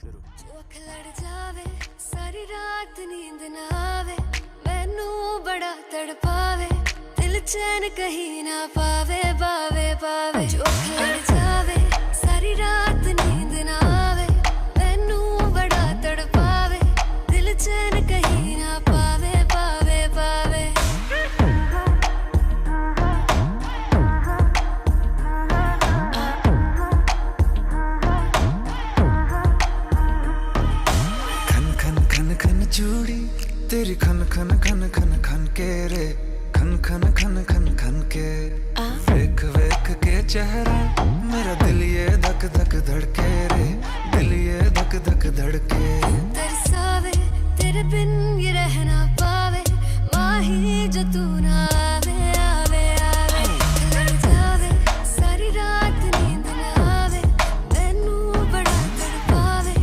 चोख लड़ जावे सारी रात नींद ना आवे मैनू बड़ा तड़पावे दिल चैन कहीं ना पावे पावे पावे चोख लड़ जावे सारी रात नींद ना आवे मैनू बड़ा तड़पावे दिल चैन कहीं ना पावे पावे पावे चूड़ी तेरी खन खन खन खन खन के रे खन खन खन खन खन के वेख वेख के चेहरा मेरा दिल ये धक धक धड़के रे दिल ये धक धक धड़के तरसावे तेरे बिन ये रह ना पावे माही जो तू ना आवे आवे आवे लड़ जावे सारी रात नींद ना आवे मैनू बड़ा तड़पावे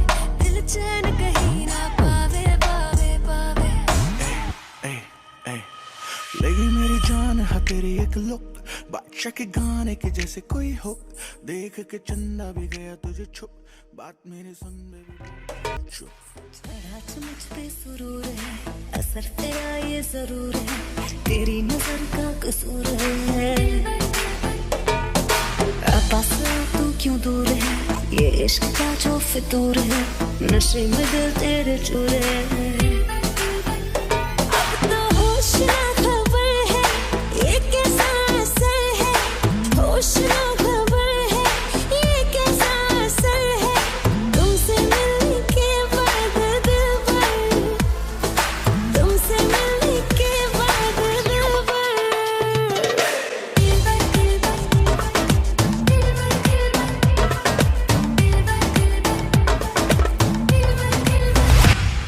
दिल चैन कहीं ना पावे पावे पावे लगी मेरी जान है तेरी एक लुक बादशाह के गाने के जैसे कोई हो देख के चंदा भी गया तुझे छुप बात मेरी सुन मेरी चुप चढ़ा मुझ पे सुरूर है असर तेरा ये जरूर है तेरी नजर का कसूर है पास तू क्यों दूर है ये इश्क का जो फितूर है नशे में दिल तेरे चूर है अब तो होश ना खबर है ये कैसा असर है होश ना खबर है ये कैसा असर है तुमसे मिलने के बाद दिल भर तुमसे मिलने के बाद दिल भर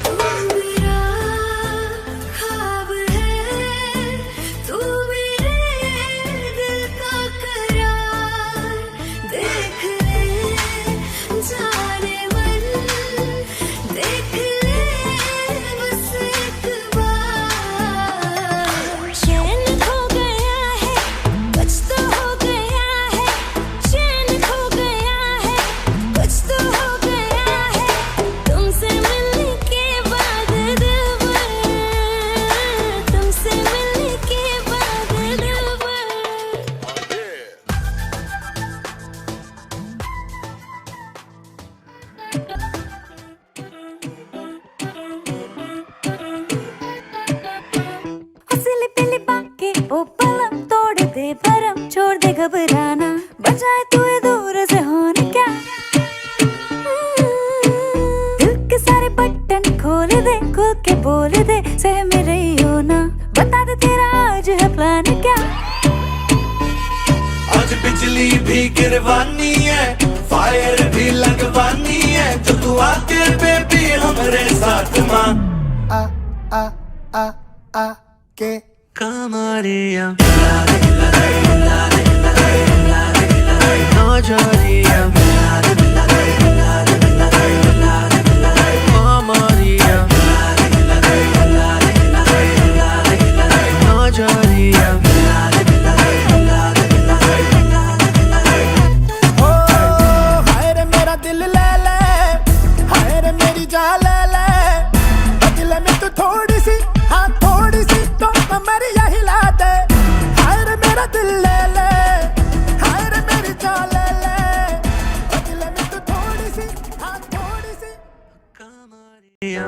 तू मेरा ख्वाब है तू मेरे दिल का करार देख ले जाने मन देख ले बस एक बार चैन खो गया है कुछ तो हो गया है चैन खो गया है कुछ तो हो गया है तुमसे मिलने के बाद दिल भर तुमसे मिलने के बाद दिल भर हौसले पे लिपा के ओ पलम तोड़ दे भरम छोड़ दे घबराना बजाए तू दूर से होने क्या दिल के सारे बटन खोल दे खुल के बोल दे सह में रही हो ना बता दे तेरा आज है प्लान क्या आज बिजली भी गिरवानी है फायर भी लगवानी है जो तू आके बेबी हमरे साथ मां आ के कमरिया नौजरिया कमरिया नौजरिया ओ हाय रे मेरा दिल ले ले हाय रे मेरी जान ले ले बदले में तू थोड़ी सी हाँ थोड़ी सी तो कमरिया हिला दे हाय रे मेरा दिल ले ले हाय रे मेरी जान ले ले बदले में तू थोड़ी सी हाँ थोड़ी सी कमरिया